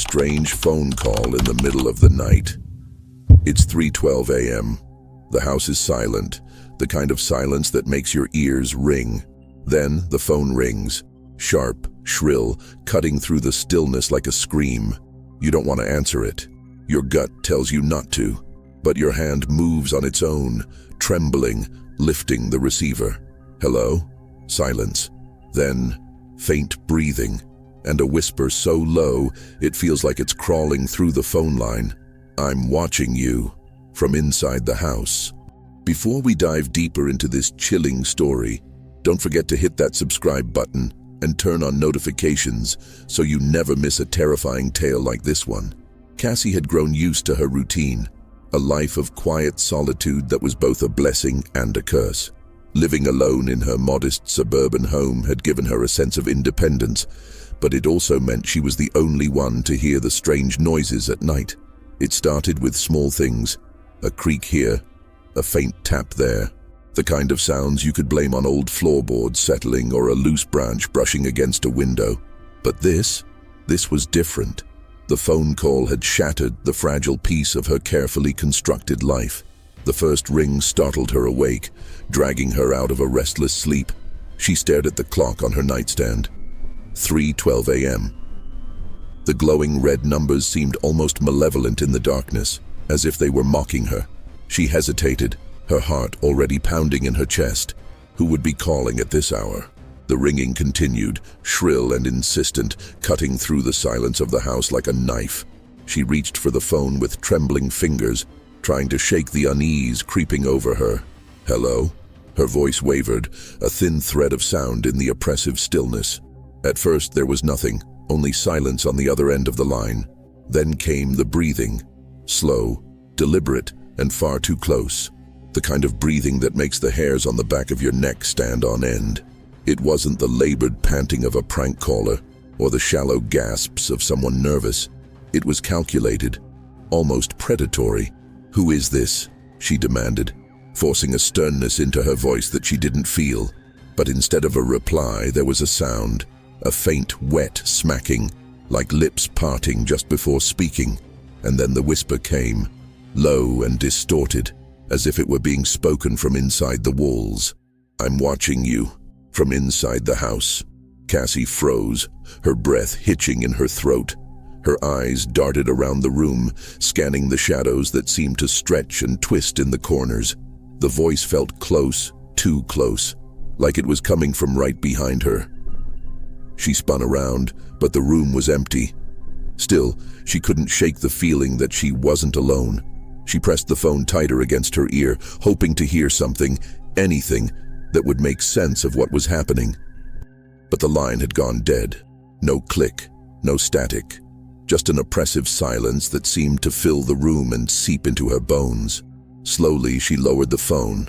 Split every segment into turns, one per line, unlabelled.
strange phone call in the middle of the night. It's 3:12 a.m. The house is silent, the kind of silence that makes your ears ring. Then the phone rings, sharp, shrill, cutting through the stillness like a scream. You don't want to answer it. Your gut tells you not to, but your hand moves on its own, trembling, lifting the receiver. Hello? Silence. Then, faint breathing, and a whisper so low it feels like it's crawling through the phone line. "I'm watching you," from inside the house. Before we dive deeper into this chilling story, don't forget to hit that subscribe button and turn on notifications so you never miss a terrifying tale like this one. Cassie had grown used to her routine, a life of quiet solitude that was both a blessing and a curse. Living alone in her modest suburban home had given her a sense of independence, but it also meant she was the only one to hear the strange noises at night. It started with small things, a creak here, a faint tap there, the kind of sounds you could blame on old floorboards settling or a loose branch brushing against a window. But this was different. The phone call had shattered the fragile piece of her carefully constructed life. The first ring startled her awake, dragging her out of a restless sleep. She stared at the clock on her nightstand. 3:12 a.m. The glowing red numbers seemed almost malevolent in the darkness, as if they were mocking her. She hesitated, her heart already pounding in her chest. Who would be calling at this hour? The ringing continued, shrill and insistent, cutting through the silence of the house like a knife. She reached for the phone with trembling fingers, trying to shake the unease creeping over her. "Hello?" Her voice wavered, a thin thread of sound in the oppressive stillness. At first there was nothing, only silence on the other end of the line. Then came the breathing, slow, deliberate, and far too close. The kind of breathing that makes the hairs on the back of your neck stand on end. It wasn't the labored panting of a prank caller or the shallow gasps of someone nervous. It was calculated, almost predatory. "Who is this?" she demanded, forcing a sternness into her voice that she didn't feel. But instead of a reply, there was a sound, a faint, wet smacking, like lips parting just before speaking. And then the whisper came, low and distorted, as if it were being spoken from inside the walls. "I'm watching you," from inside the house. Cassie froze, her breath hitching in her throat. Her eyes darted around the room, scanning the shadows that seemed to stretch and twist in the corners. The voice felt close, too close, like it was coming from right behind her. She spun around, but the room was empty. Still, she couldn't shake the feeling that she wasn't alone. She pressed the phone tighter against her ear, hoping to hear something, anything, that would make sense of what was happening. But the line had gone dead. No click, no static. Just an oppressive silence that seemed to fill the room and seep into her bones. Slowly, she lowered the phone,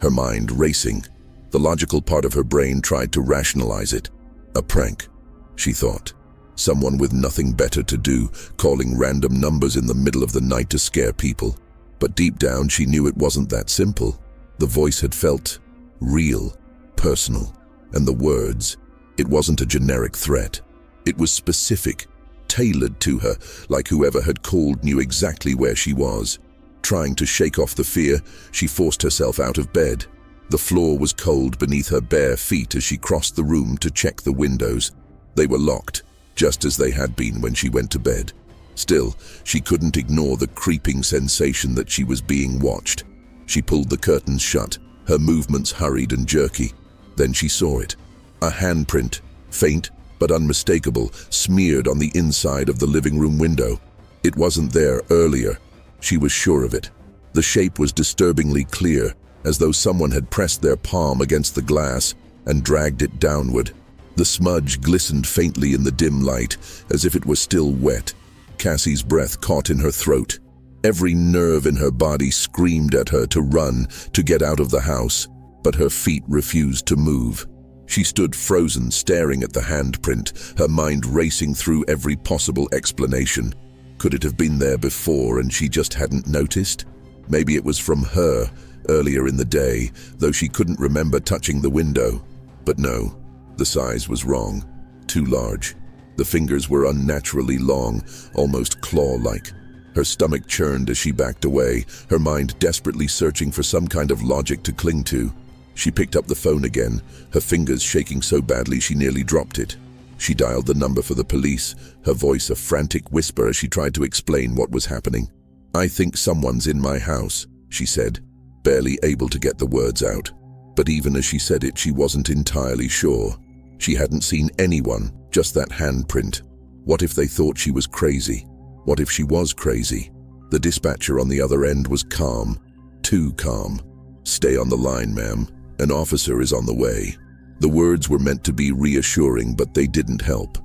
her mind racing. The logical part of her brain tried to rationalize it. A prank, she thought. Someone with nothing better to do, calling random numbers in the middle of the night to scare people. But deep down, she knew it wasn't that simple. The voice had felt real, personal, and the words, it wasn't a generic threat. It was specific, tailored to her, like whoever had called knew exactly where she was. Trying to shake off the fear, she forced herself out of bed. The floor was cold beneath her bare feet as she crossed the room to check the windows. They were locked, just as they had been when she went to bed. Still, she couldn't ignore the creeping sensation that she was being watched. She pulled the curtains shut, her movements hurried and jerky. Then she saw it. A handprint, faint but unmistakable, smeared on the inside of the living room window. It wasn't there earlier. She was sure of it. The shape was disturbingly clear, as though someone had pressed their palm against the glass and dragged it downward. The smudge glistened faintly in the dim light, as if it was still wet. Cassie's breath caught in her throat. Every nerve in her body screamed at her to run, to get out of the house, but her feet refused to move. She stood frozen, staring at the handprint, her mind racing through every possible explanation. Could it have been there before and she just hadn't noticed? Maybe it was from her, earlier in the day, though she couldn't remember touching the window. But no, the size was wrong. Too large. The fingers were unnaturally long, almost claw-like. Her stomach churned as she backed away, her mind desperately searching for some kind of logic to cling to. She picked up the phone again, her fingers shaking so badly she nearly dropped it. She dialed the number for the police, her voice a frantic whisper as she tried to explain what was happening. "I think someone's in my house," she said, barely able to get the words out. But even as she said it, she wasn't entirely sure. She hadn't seen anyone, just that handprint. What if they thought she was crazy? What if she was crazy? The dispatcher on the other end was calm, too calm. "Stay on the line, ma'am. An officer is on the way." The words were meant to be reassuring, but they didn't help.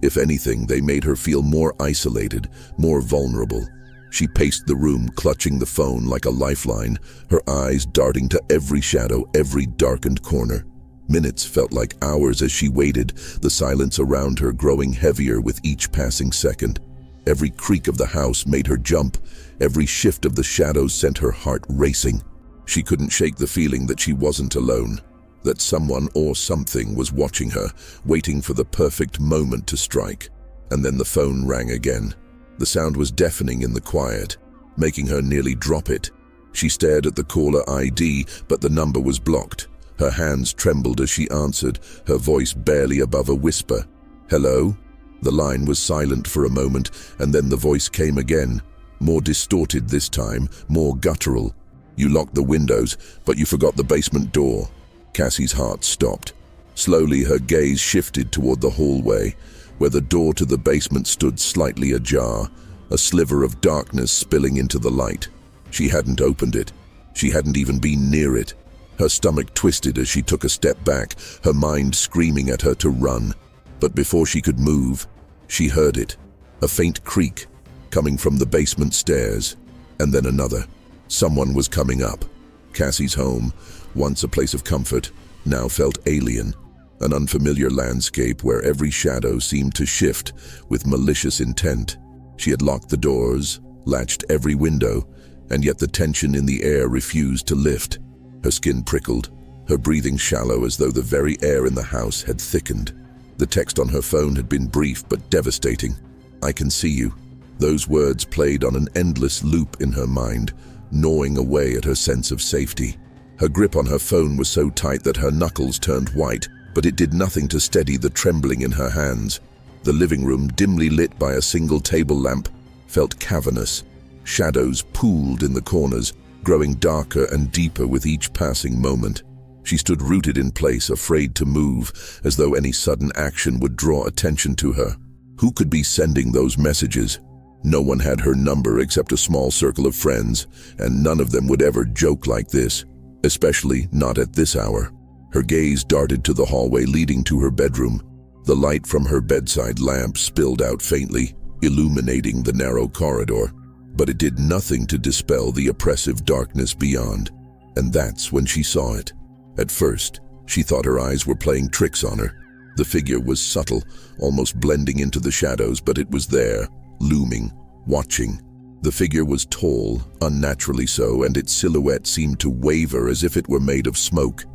If anything, they made her feel more isolated, more vulnerable. She paced the room, clutching the phone like a lifeline, her eyes darting to every shadow, every darkened corner. Minutes felt like hours as she waited, the silence around her growing heavier with each passing second. Every creak of the house made her jump. Every shift of the shadows sent her heart racing. She couldn't shake the feeling that she wasn't alone, that someone or something was watching her, waiting for the perfect moment to strike. And then the phone rang again. The sound was deafening in the quiet, making her nearly drop it. She stared at the caller ID, but the number was blocked. Her hands trembled as she answered, her voice barely above a whisper. "Hello?" The line was silent for a moment, and then the voice came again, more distorted this time, more guttural. "You locked the windows, but you forgot the basement door." Cassie's heart stopped. Slowly, her gaze shifted toward the hallway, where the door to the basement stood slightly ajar, a sliver of darkness spilling into the light. She hadn't opened it. She hadn't even been near it. Her stomach twisted as she took a step back, her mind screaming at her to run. But before she could move, she heard it, a faint creak coming from the basement stairs, and then another. Someone was coming up. Cassie's home, once a place of comfort, now felt alien, an unfamiliar landscape where every shadow seemed to shift with malicious intent. She had locked the doors, latched every window, and yet the tension in the air refused to lift. Her skin prickled, her breathing shallow as though the very air in the house had thickened. The text on her phone had been brief but devastating. "I can see you." Those words played on an endless loop in her mind, gnawing away at her sense of safety. Her grip on her phone was so tight that her knuckles turned white, but it did nothing to steady the trembling in her hands. The living room, dimly lit by a single table lamp, felt cavernous. Shadows pooled in the corners, growing darker and deeper with each passing moment. She stood rooted in place, afraid to move, as though any sudden action would draw attention to her. Who could be sending those messages? No one had her number except a small circle of friends, and none of them would ever joke like this, especially not at this hour. Her gaze darted to the hallway leading to her bedroom. The light from her bedside lamp spilled out faintly, illuminating the narrow corridor. But it did nothing to dispel the oppressive darkness beyond. And that's when she saw it. At first, she thought her eyes were playing tricks on her. The figure was subtle, almost blending into the shadows, but it was there, looming, watching. The figure was tall, unnaturally so, and its silhouette seemed to waver as if it were made of smoke.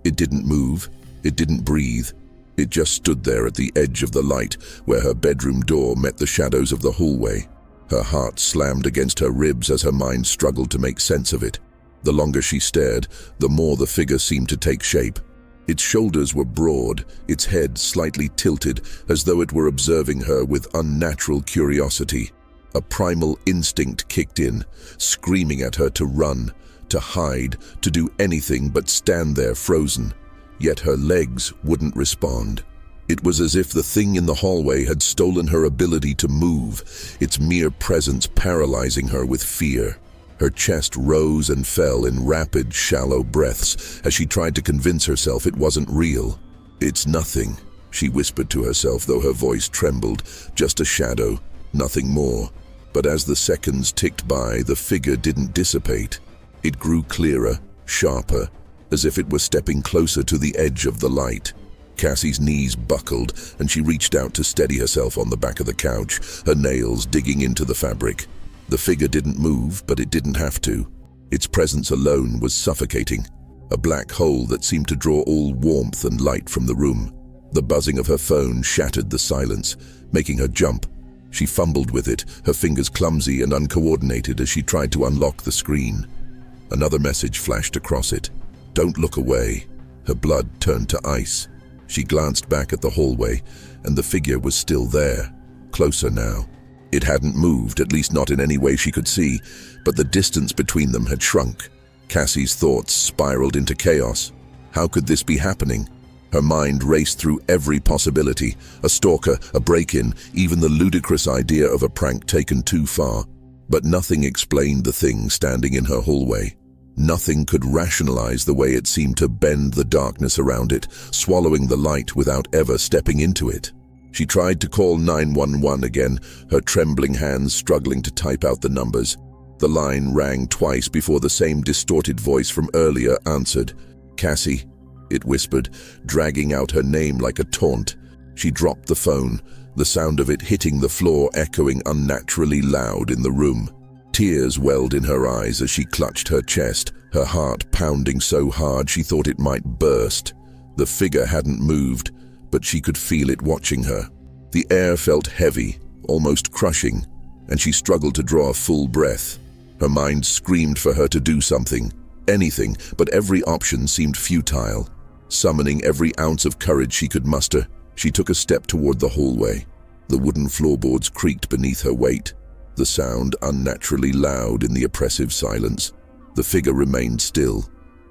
It didn't move, it didn't breathe. It just stood there at the edge of the light, where her bedroom door met the shadows of the hallway. Her heart slammed against her ribs as her mind struggled to make sense of it. The longer she stared, the more the figure seemed to take shape. Its shoulders were broad, its head slightly tilted, as though it were observing her with unnatural curiosity. A primal instinct kicked in, screaming at her to run, to hide, to do anything but stand there frozen. Yet her legs wouldn't respond. It was as if the thing in the hallway had stolen her ability to move, its mere presence paralyzing her with fear. Her chest rose and fell in rapid, shallow breaths as she tried to convince herself it wasn't real. "It's nothing," she whispered to herself, though her voice trembled. "Just a shadow, nothing more." But as the seconds ticked by, the figure didn't dissipate. It grew clearer, sharper, as if it were stepping closer to the edge of the light. Cassie's knees buckled, and she reached out to steady herself on the back of the couch, her nails digging into the fabric. The figure didn't move, but it didn't have to. Its presence alone was suffocating, a black hole that seemed to draw all warmth and light from the room. The buzzing of her phone shattered the silence, making her jump. She fumbled with it, her fingers clumsy and uncoordinated as she tried to unlock the screen. Another message flashed across it. "Don't look away." Her blood turned to ice. She glanced back at the hallway, and the figure was still there, closer now. It hadn't moved, at least not in any way she could see, but the distance between them had shrunk. Cassie's thoughts spiraled into chaos. How could this be happening? Her mind raced through every possibility: a stalker, a break-in, even the ludicrous idea of a prank taken too far. But nothing explained the thing standing in her hallway. Nothing could rationalize the way it seemed to bend the darkness around it, swallowing the light without ever stepping into it. She tried to call 911 again, her trembling hands struggling to type out the numbers. The line rang twice before the same distorted voice from earlier answered. "Cassie," it whispered, dragging out her name like a taunt. She dropped the phone, the sound of it hitting the floor echoing unnaturally loud in the room. Tears welled in her eyes as she clutched her chest, her heart pounding so hard she thought it might burst. The figure hadn't moved, but she could feel it watching her. The air felt heavy, almost crushing, and she struggled to draw a full breath. Her mind screamed for her to do something, anything, but every option seemed futile. Summoning every ounce of courage she could muster, she took a step toward the hallway. The wooden floorboards creaked beneath her weight, the sound unnaturally loud in the oppressive silence. The figure remained still,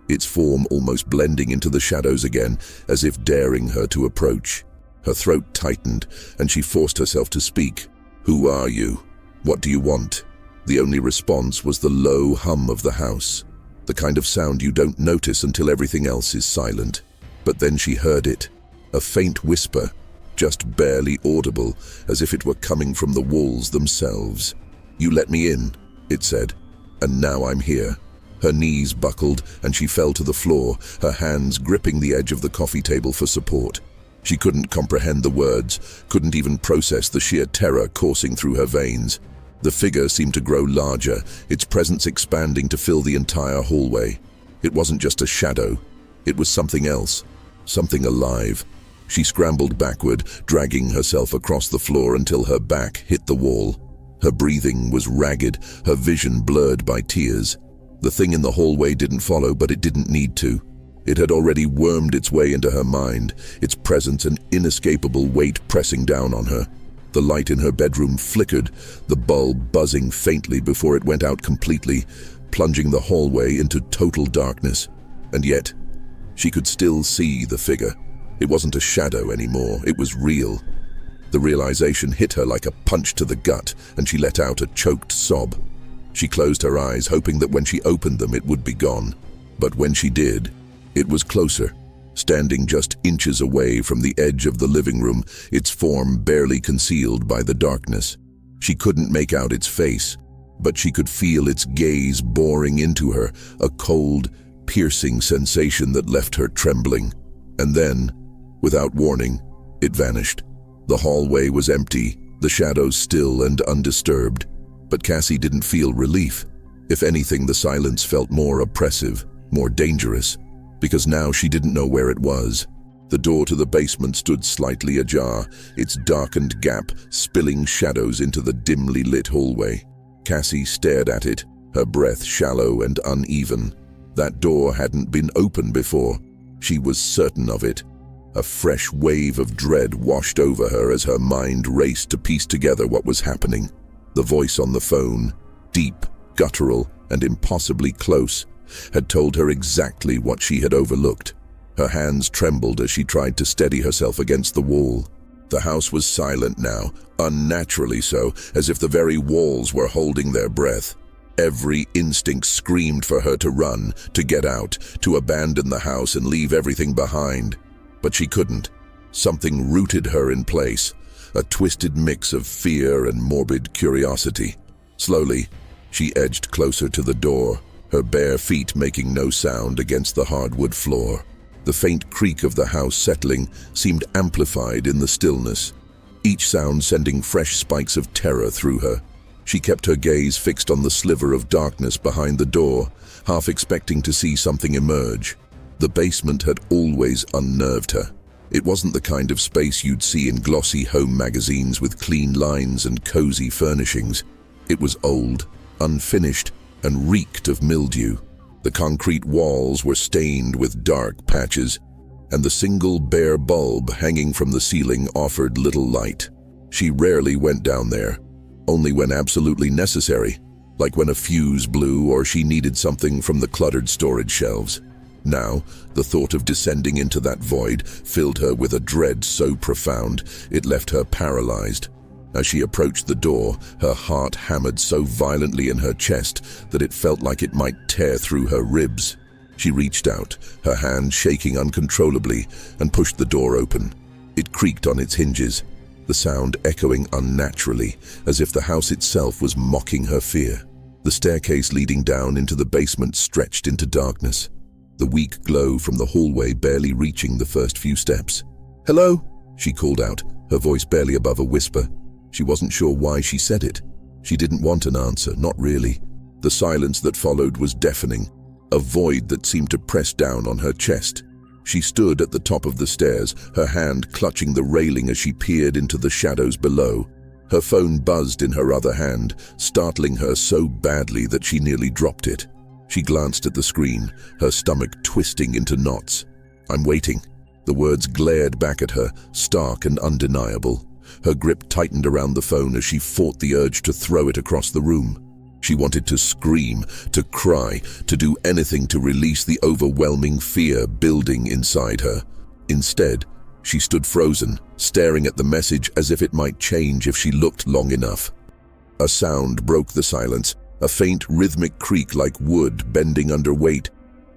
its form almost blending into the shadows again, as if daring her to approach. Her throat tightened, and she forced herself to speak. "Who are you? What do you want?" The only response was the low hum of the house, the kind of sound you don't notice until everything else is silent. But then she heard it, a faint whisper, just barely audible, as if it were coming from the walls themselves. "You let me in," it said, "and now I'm here." Her knees buckled and she fell to the floor, her hands gripping the edge of the coffee table for support. She couldn't comprehend the words, couldn't even process the sheer terror coursing through her veins. The figure seemed to grow larger, its presence expanding to fill the entire hallway. It wasn't just a shadow, it was something else, something alive. She scrambled backward, dragging herself across the floor until her back hit the wall. Her breathing was ragged, her vision blurred by tears. The thing in the hallway didn't follow, but it didn't need to. It had already wormed its way into her mind, its presence an inescapable weight pressing down on her. The light in her bedroom flickered, the bulb buzzing faintly before it went out completely, plunging the hallway into total darkness. And yet, she could still see the figure. It wasn't a shadow anymore, it was real. The realization hit her like a punch to the gut, and she let out a choked sob. She closed her eyes, hoping that when she opened them it would be gone. But when she did, it was closer, standing just inches away from the edge of the living room, its form barely concealed by the darkness. She couldn't make out its face, but she could feel its gaze boring into her, a cold, piercing sensation that left her trembling. And then, without warning, it vanished. The hallway was empty, the shadows still and undisturbed. But Cassie didn't feel relief. If anything, the silence felt more oppressive, more dangerous, because now she didn't know where it was. The door to the basement stood slightly ajar, its darkened gap spilling shadows into the dimly lit hallway. Cassie stared at it, her breath shallow and uneven. That door hadn't been open before. She was certain of it. A fresh wave of dread washed over her as her mind raced to piece together what was happening. The voice on the phone, deep, guttural, and impossibly close, had told her exactly what she had overlooked. Her hands trembled as she tried to steady herself against the wall. The house was silent now, unnaturally so, as if the very walls were holding their breath. Every instinct screamed for her to run, to get out, to abandon the house and leave everything behind. But she couldn't. Something rooted her in place, a twisted mix of fear and morbid curiosity. Slowly, she edged closer to the door, her bare feet making no sound against the hardwood floor. The faint creak of the house settling seemed amplified in the stillness, each sound sending fresh spikes of terror through her. She kept her gaze fixed on the sliver of darkness behind the door, half expecting to see something emerge. The basement had always unnerved her. It wasn't the kind of space you'd see in glossy home magazines with clean lines and cozy furnishings. It was old, unfinished, and reeked of mildew. The concrete walls were stained with dark patches, and the single bare bulb hanging from the ceiling offered little light. She rarely went down there, only when absolutely necessary, like when a fuse blew or she needed something from the cluttered storage shelves. Now, the thought of descending into that void filled her with a dread so profound it left her paralyzed. As she approached the door, her heart hammered so violently in her chest that it felt like it might tear through her ribs. She reached out, her hand shaking uncontrollably, and pushed the door open. It creaked on its hinges, the sound echoing unnaturally, as if the house itself was mocking her fear. The staircase leading down into the basement stretched into darkness, the weak glow from the hallway barely reaching the first few steps. "Hello?" she called out, her voice barely above a whisper. She wasn't sure why she said it. She didn't want an answer, not really. The silence that followed was deafening, a void that seemed to press down on her chest. She stood at the top of the stairs, her hand clutching the railing as she peered into the shadows below. Her phone buzzed in her other hand, startling her so badly that she nearly dropped it. She glanced at the screen, her stomach twisting into knots. "I'm waiting." The words glared back at her, stark and undeniable. Her grip tightened around the phone as she fought the urge to throw it across the room. She wanted to scream, to cry, to do anything to release the overwhelming fear building inside her. Instead, she stood frozen, staring at the message as if it might change if she looked long enough. A sound broke the silence, a faint rhythmic creak like wood bending under weight.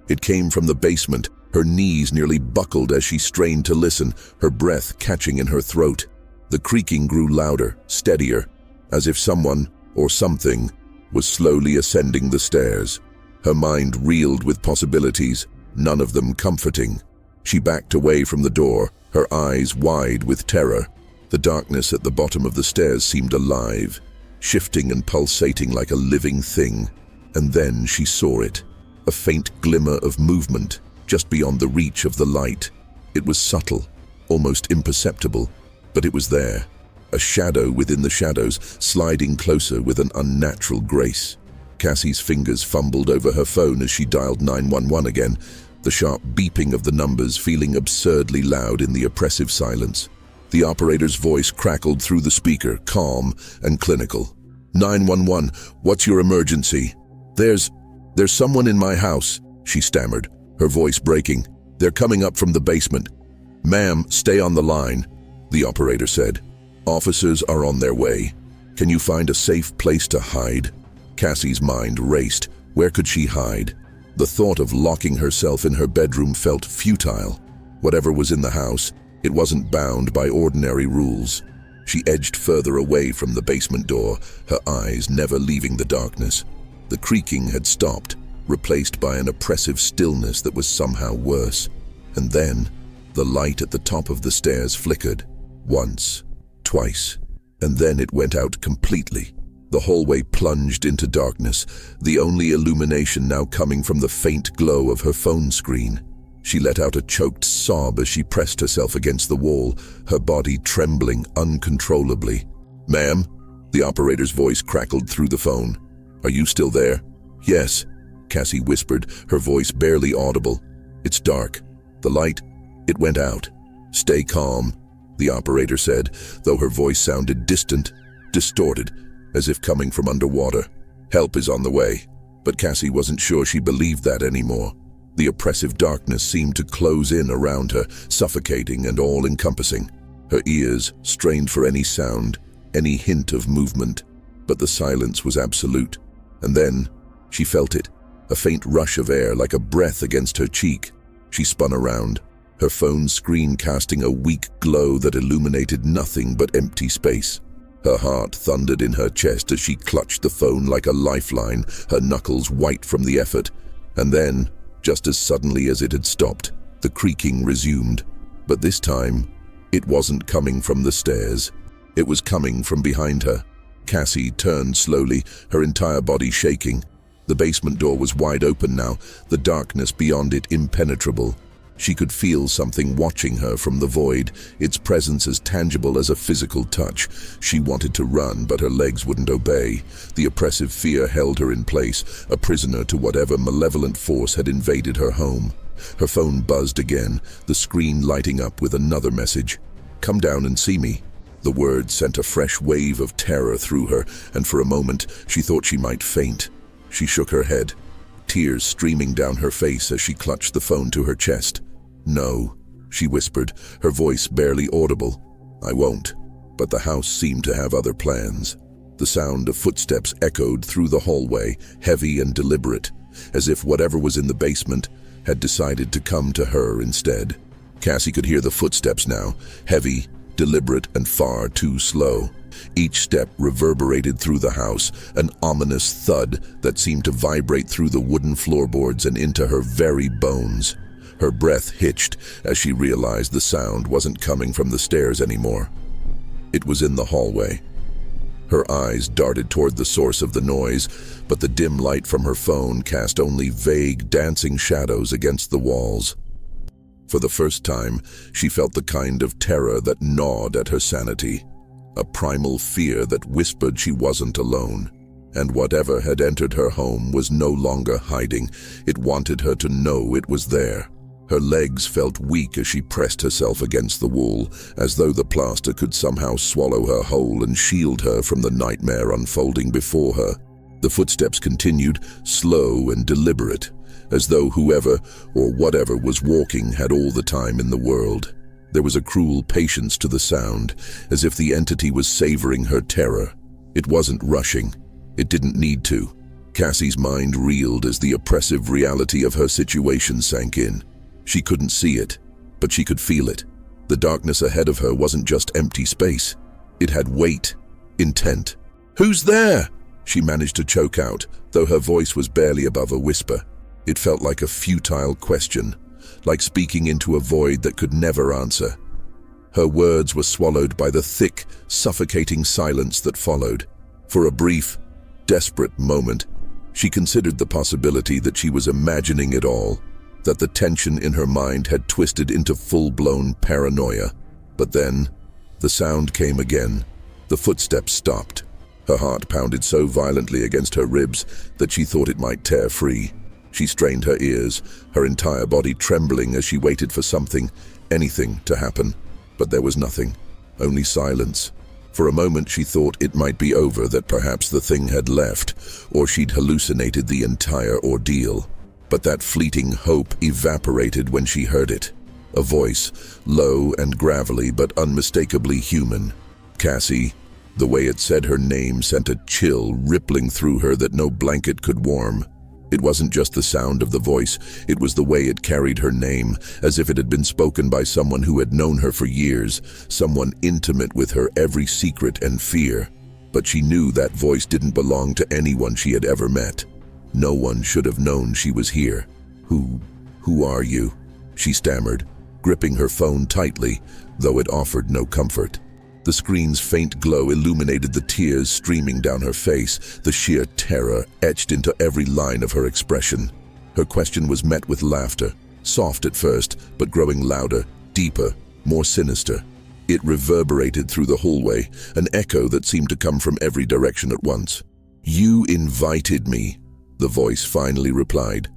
It came from the basement, her knees nearly buckled as she strained to listen, her breath catching in her throat. The creaking grew louder, steadier, as if someone, or something, was slowly ascending the stairs. Her mind reeled with possibilities, none of them comforting. She backed away from the door, her eyes wide with terror. The darkness at the bottom of the stairs seemed alive, shifting and pulsating like a living thing. And then she saw it, a faint glimmer of movement, just beyond the reach of the light. It was subtle, almost imperceptible, but it was there. A shadow within the shadows, sliding closer with an unnatural grace. Cassie's fingers fumbled over her phone as she dialed 911 again, the sharp beeping of the numbers feeling absurdly loud in the oppressive silence. The operator's voice crackled through the speaker, calm and clinical. 911, what's your emergency? There's someone in my house, she stammered, her voice breaking. They're coming up from the basement. Ma'am, stay on the line, the operator said. Officers are on their way. Can you find a safe place to hide? Cassie's mind raced. Where could she hide? The thought of locking herself in her bedroom felt futile. Whatever was in the house, it wasn't bound by ordinary rules. She edged further away from the basement door, her eyes never leaving the darkness. The creaking had stopped, replaced by an oppressive stillness that was somehow worse. And then, the light at the top of the stairs flickered. Once, twice, and then it went out completely. The hallway plunged into darkness, the only illumination now coming from the faint glow of her phone screen. She let out a choked sob as she pressed herself against the wall, her body trembling uncontrollably. Ma'am, the operator's voice crackled through the phone. Are you still there? Yes, Cassie whispered, her voice barely audible. It's dark. The light, it went out. Stay calm, the operator said, though her voice sounded distant, distorted, as if coming from underwater. Help is on the way. But Cassie wasn't sure she believed that anymore. The oppressive darkness seemed to close in around her, suffocating and all-encompassing. Her ears strained for any sound, any hint of movement. But the silence was absolute. And then, she felt it, a faint rush of air like a breath against her cheek. She spun around, her phone screen casting a weak glow that illuminated nothing but empty space. Her heart thundered in her chest as she clutched the phone like a lifeline, her knuckles white from the effort. And then, just as suddenly as it had stopped, the creaking resumed. But this time, it wasn't coming from the stairs. It was coming from behind her. Cassie turned slowly, her entire body shaking. The basement door was wide open now, the darkness beyond it impenetrable. She could feel something watching her from the void, its presence as tangible as a physical touch. She wanted to run, but her legs wouldn't obey. The oppressive fear held her in place, a prisoner to whatever malevolent force had invaded her home. Her phone buzzed again, the screen lighting up with another message. "Come down and see me." The word sent a fresh wave of terror through her, and for a moment she thought she might faint. She shook her head, tears streaming down her face as she clutched the phone to her chest. "No," she whispered, her voice barely audible. "I won't." But the house seemed to have other plans. The sound of footsteps echoed through the hallway, heavy and deliberate, as if whatever was in the basement had decided to come to her instead. Cassie could hear the footsteps now, heavy, deliberate, and far too slow. Each step reverberated through the house, an ominous thud that seemed to vibrate through the wooden floorboards and into her very bones. Her breath hitched as she realized the sound wasn't coming from the stairs anymore. It was in the hallway. Her eyes darted toward the source of the noise, but the dim light from her phone cast only vague, dancing shadows against the walls. For the first time, she felt the kind of terror that gnawed at her sanity, a primal fear that whispered she wasn't alone. And whatever had entered her home was no longer hiding. It wanted her to know it was there. Her legs felt weak as she pressed herself against the wall, as though the plaster could somehow swallow her whole and shield her from the nightmare unfolding before her. The footsteps continued, slow and deliberate, as though whoever or whatever was walking had all the time in the world. There was a cruel patience to the sound, as if the entity was savoring her terror. It wasn't rushing. It didn't need to. Cassie's mind reeled as the oppressive reality of her situation sank in. She couldn't see it, but she could feel it. The darkness ahead of her wasn't just empty space. It had weight, intent. "Who's there?" she managed to choke out, though her voice was barely above a whisper. It felt like a futile question, like speaking into a void that could never answer. Her words were swallowed by the thick, suffocating silence that followed. For a brief, desperate moment, she considered the possibility that she was imagining it all, that the tension in her mind had twisted into full-blown paranoia. But then, the sound came again. The footsteps stopped. Her heart pounded so violently against her ribs that she thought it might tear free. She strained her ears, her entire body trembling as she waited for something, anything, to happen. But there was nothing, only silence. For a moment she thought it might be over, that perhaps the thing had left, or she'd hallucinated the entire ordeal. But that fleeting hope evaporated when she heard it. A voice, low and gravelly but unmistakably human. Cassie. The way it said her name sent a chill rippling through her that no blanket could warm. It wasn't just the sound of the voice, it was the way it carried her name, as if it had been spoken by someone who had known her for years, someone intimate with her every secret and fear. But she knew that voice didn't belong to anyone she had ever met. No one should have known she was here. Who are you?" she stammered, gripping her phone tightly, though it offered no comfort. The screen's faint glow illuminated the tears streaming down her face, the sheer terror etched into every line of her expression. Her question was met with laughter, soft at first, but growing louder, deeper, more sinister. It reverberated through the hallway, an echo that seemed to come from every direction at once. "You invited me," the voice finally replied,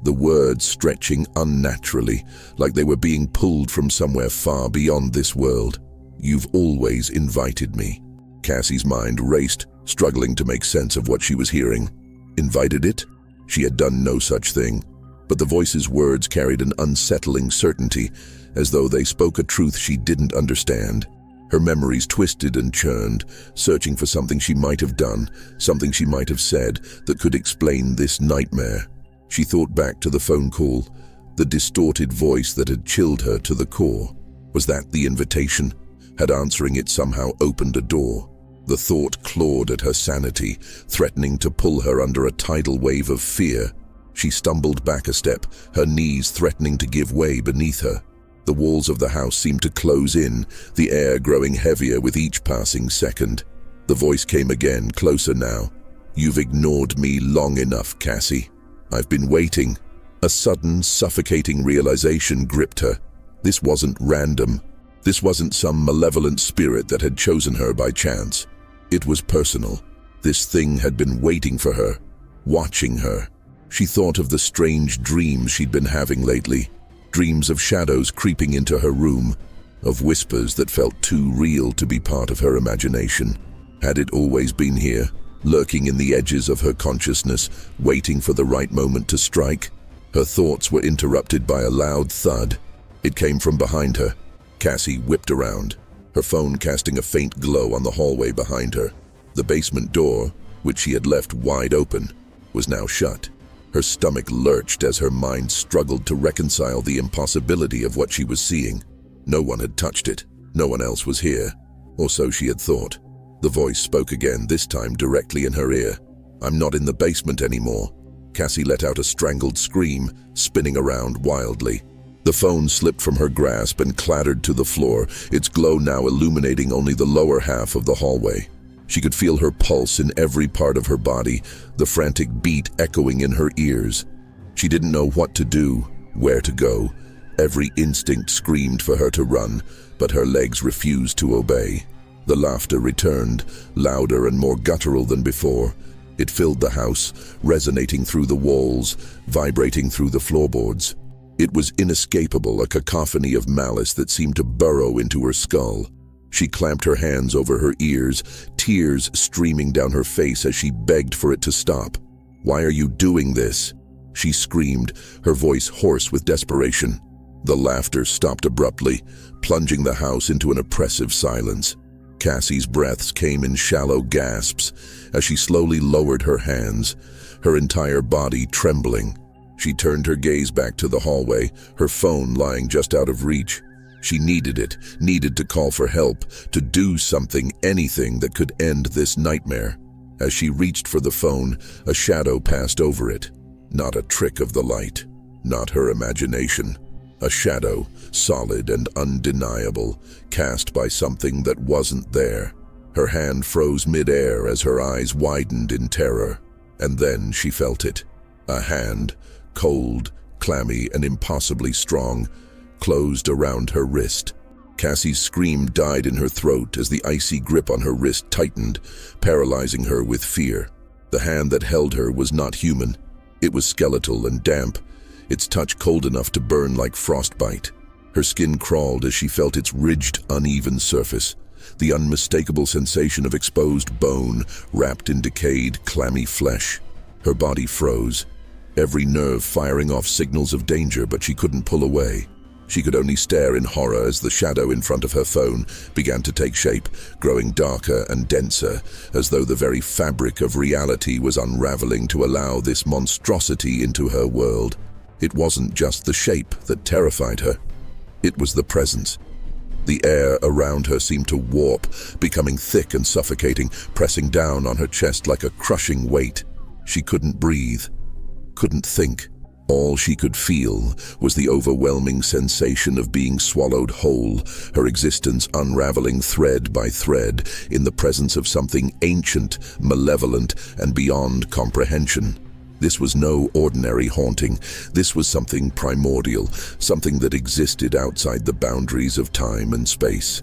the words stretching unnaturally, like they were being pulled from somewhere far beyond this world. "You've always invited me." Cassie's mind raced, struggling to make sense of what she was hearing. Invited it? She had done no such thing. But the voice's words carried an unsettling certainty, as though they spoke a truth she didn't understand. Her memories twisted and churned, searching for something she might have done, something she might have said, that could explain this nightmare. She thought back to the phone call, the distorted voice that had chilled her to the core. Was that the invitation? Had answering it somehow opened a door? The thought clawed at her sanity, threatening to pull her under a tidal wave of fear. She stumbled back a step, her knees threatening to give way beneath her. The walls of the house seemed to close in, the air growing heavier with each passing second. The voice came again, closer now. "You've ignored me long enough, Cassie. I've been waiting. A sudden, suffocating realization gripped her. This wasn't random. This wasn't some malevolent spirit that had chosen her by chance. It was personal. This thing had been waiting for her, watching her. She thought of the strange dreams she'd been having lately. Dreams of shadows creeping into her room, of whispers that felt too real to be part of her imagination. Had it always been here, lurking in the edges of her consciousness, waiting for the right moment to strike? Her thoughts were interrupted by a loud thud. It came from behind her. Cassie whipped around, her phone casting a faint glow on the hallway behind her. The basement door, which she had left wide open, was now shut. Her stomach lurched as her mind struggled to reconcile the impossibility of what she was seeing. No one had touched it. No one else was here. Or so she had thought. The voice spoke again, this time directly in her ear. "I'm not in the basement anymore." Cassie let out a strangled scream, spinning around wildly. The phone slipped from her grasp and clattered to the floor, its glow now illuminating only the lower half of the hallway. She could feel her pulse in every part of her body, the frantic beat echoing in her ears. She didn't know what to do, where to go. Every instinct screamed for her to run, but her legs refused to obey. The laughter returned, louder and more guttural than before. It filled the house, resonating through the walls, vibrating through the floorboards. It was inescapable, a cacophony of malice that seemed to burrow into her skull. She clamped her hands over her ears, tears streaming down her face as she begged for it to stop. "Why are you doing this?" she screamed, her voice hoarse with desperation. The laughter stopped abruptly, plunging the house into an oppressive silence. Cassie's breaths came in shallow gasps as she slowly lowered her hands, her entire body trembling. She turned her gaze back to the hallway, her phone lying just out of reach. She needed it, needed to call for help, to do something, anything that could end this nightmare. As she reached for the phone, a shadow passed over it. Not a trick of the light, not her imagination. A shadow, solid and undeniable, cast by something that wasn't there. Her hand froze mid-air as her eyes widened in terror. And then she felt it. A hand, cold, clammy, and impossibly strong, closed around her wrist. Cassie's scream died in her throat as the icy grip on her wrist tightened, paralyzing her with fear. The hand that held her was not human. It was skeletal and damp, its touch cold enough to burn like frostbite. Her skin crawled as she felt its ridged, uneven surface, the unmistakable sensation of exposed bone wrapped in decayed, clammy flesh. Her body froze, every nerve firing off signals of danger, but she couldn't pull away. She could only stare in horror as the shadow in front of her phone began to take shape, growing darker and denser, as though the very fabric of reality was unraveling to allow this monstrosity into her world. It wasn't just the shape that terrified her. It was the presence. The air around her seemed to warp, becoming thick and suffocating, pressing down on her chest like a crushing weight. She couldn't breathe, couldn't think. All she could feel was the overwhelming sensation of being swallowed whole, her existence unraveling thread by thread in the presence of something ancient, malevolent, and beyond comprehension. This was no ordinary haunting. This was something primordial, something that existed outside the boundaries of time and space.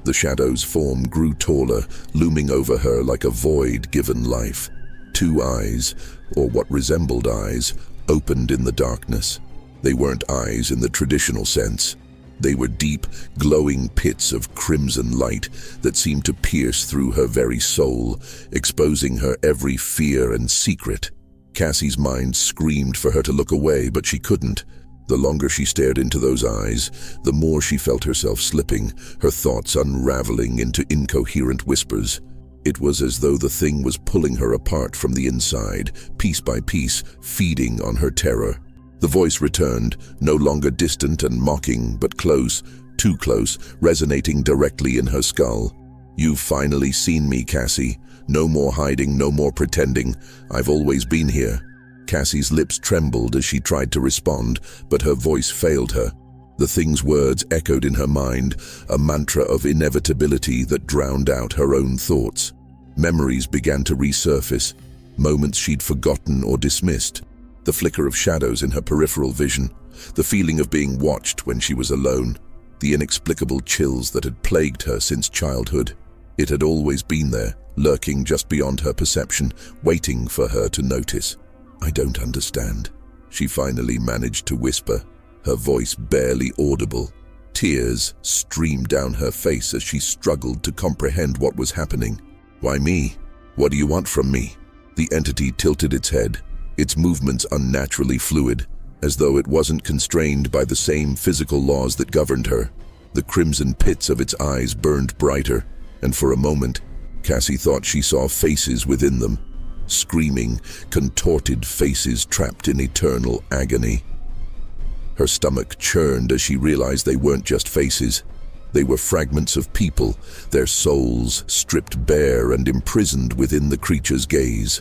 The shadow's form grew taller, looming over her like a void given life. Two eyes, or what resembled eyes, opened in the darkness. They weren't eyes in the traditional sense. They were deep, glowing pits of crimson light that seemed to pierce through her very soul, exposing her every fear and secret. Cassie's mind screamed for her to look away, but she couldn't. The longer she stared into those eyes, the more she felt herself slipping, her thoughts unraveling into incoherent whispers. It was as though the thing was pulling her apart from the inside, piece by piece, feeding on her terror. The voice returned, no longer distant and mocking, but close, too close, resonating directly in her skull. "You've finally seen me, Cassie. No more hiding, no more pretending. I've always been here." Cassie's lips trembled as she tried to respond, but her voice failed her. The thing's words echoed in her mind, a mantra of inevitability that drowned out her own thoughts. Memories began to resurface, moments she'd forgotten or dismissed. The flicker of shadows in her peripheral vision, the feeling of being watched when she was alone, the inexplicable chills that had plagued her since childhood. It had always been there, lurking just beyond her perception, waiting for her to notice. "I don't understand," she finally managed to whisper, her voice barely audible. Tears streamed down her face as she struggled to comprehend what was happening. "Why me? What do you want from me?" The entity tilted its head, its movements unnaturally fluid, as though it wasn't constrained by the same physical laws that governed her. The crimson pits of its eyes burned brighter, and for a moment, Cassie thought she saw faces within them. Screaming, contorted faces trapped in eternal agony. Her stomach churned as she realized they weren't just faces. They were fragments of people, their souls stripped bare and imprisoned within the creature's gaze.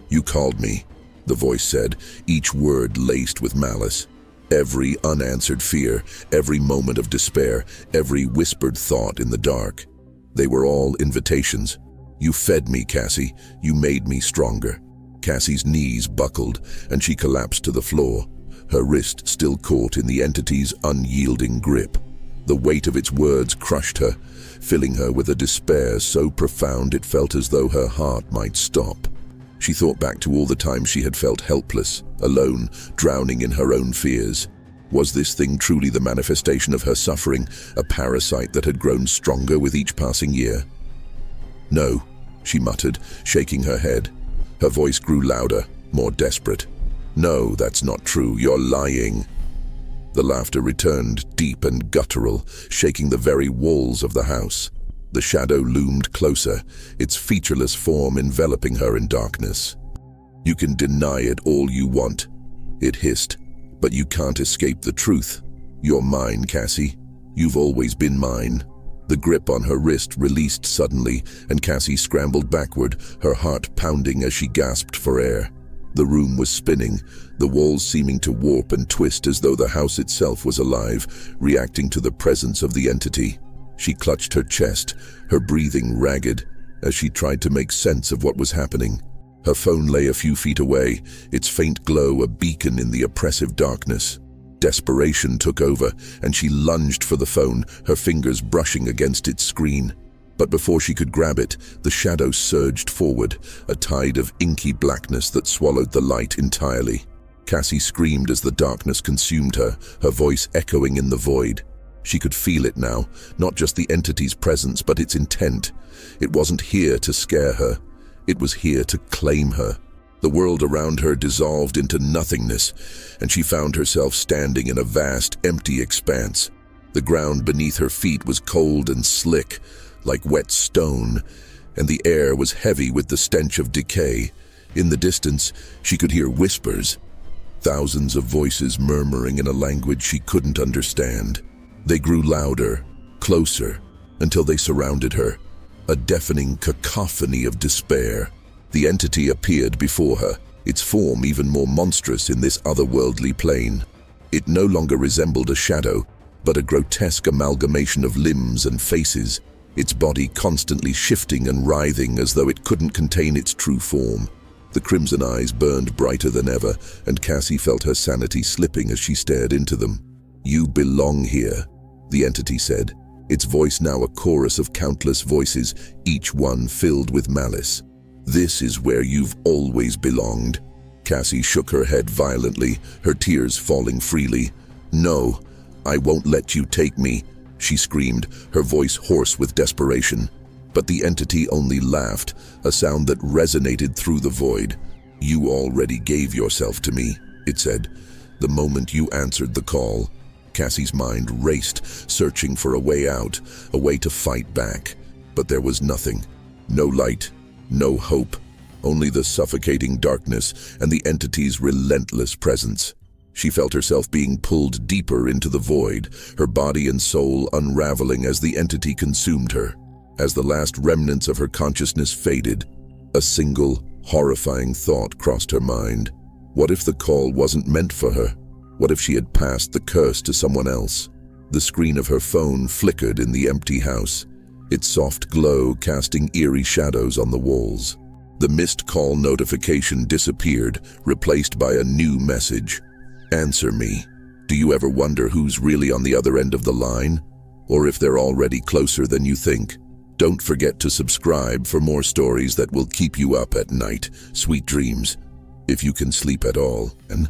"You called me," the voice said, each word laced with malice. Every unanswered fear, every moment of despair, every whispered thought in the dark. They were all invitations. "You fed me, Cassie. You made me stronger." Cassie's knees buckled, and she collapsed to the floor, her wrist still caught in the entity's unyielding grip. The weight of its words crushed her, filling her with a despair so profound it felt as though her heart might stop. She thought back to all the times she had felt helpless, alone, drowning in her own fears. Was this thing truly the manifestation of her suffering, a parasite that had grown stronger with each passing year? "No," she muttered, shaking her head. Her voice grew louder, more desperate. "No, that's not true. You're lying." The laughter returned, deep and guttural, shaking the very walls of the house. The shadow loomed closer, its featureless form enveloping her in darkness. "You can deny it all you want," it hissed, "but you can't escape the truth. You're mine, Cassie. You've always been mine." The grip on her wrist released suddenly, and Cassie scrambled backward, her heart pounding as she gasped for air. The room was spinning, the walls seeming to warp and twist as though the house itself was alive, reacting to the presence of the entity. She clutched her chest, her breathing ragged, as she tried to make sense of what was happening. Her phone lay a few feet away, its faint glow a beacon in the oppressive darkness. Desperation took over, and she lunged for the phone, her fingers brushing against its screen. But before she could grab it, the shadow surged forward, a tide of inky blackness that swallowed the light entirely. Cassie screamed as the darkness consumed her, her voice echoing in the void. She could feel it now, not just the entity's presence, but its intent. It wasn't here to scare her. It was here to claim her. The world around her dissolved into nothingness, and she found herself standing in a vast, empty expanse. The ground beneath her feet was cold and slick, like wet stone, and the air was heavy with the stench of decay. In the distance, she could hear whispers, thousands of voices murmuring in a language she couldn't understand. They grew louder, closer, until they surrounded her, a deafening cacophony of despair. The entity appeared before her, its form even more monstrous in this otherworldly plane. It no longer resembled a shadow, but a grotesque amalgamation of limbs and faces, its body constantly shifting and writhing as though it couldn't contain its true form. The crimson eyes burned brighter than ever, and Cassie felt her sanity slipping as she stared into them. "You belong here," the entity said, its voice now a chorus of countless voices, each one filled with malice. "This is where you've always belonged." Cassie shook her head violently, her tears falling freely. "No, I won't let you take me," she screamed, her voice hoarse with desperation. But the entity only laughed, a sound that resonated through the void. "You already gave yourself to me," it said, "the moment you answered the call." Cassie's mind raced, searching for a way out, a way to fight back. But there was nothing. No light, no hope, only the suffocating darkness and the entity's relentless presence. She felt herself being pulled deeper into the void, her body and soul unraveling as the entity consumed her. As the last remnants of her consciousness faded, a single, horrifying thought crossed her mind. What if the call wasn't meant for her? What if she had passed the curse to someone else? The screen of her phone flickered in the empty house, its soft glow casting eerie shadows on the walls. The missed call notification disappeared, replaced by a new message. Answer me. Do you ever wonder who's really on the other end of the line? Or if they're already closer than you think? Don't forget to subscribe for more stories that will keep you up at night. Sweet dreams, if you can sleep at all, and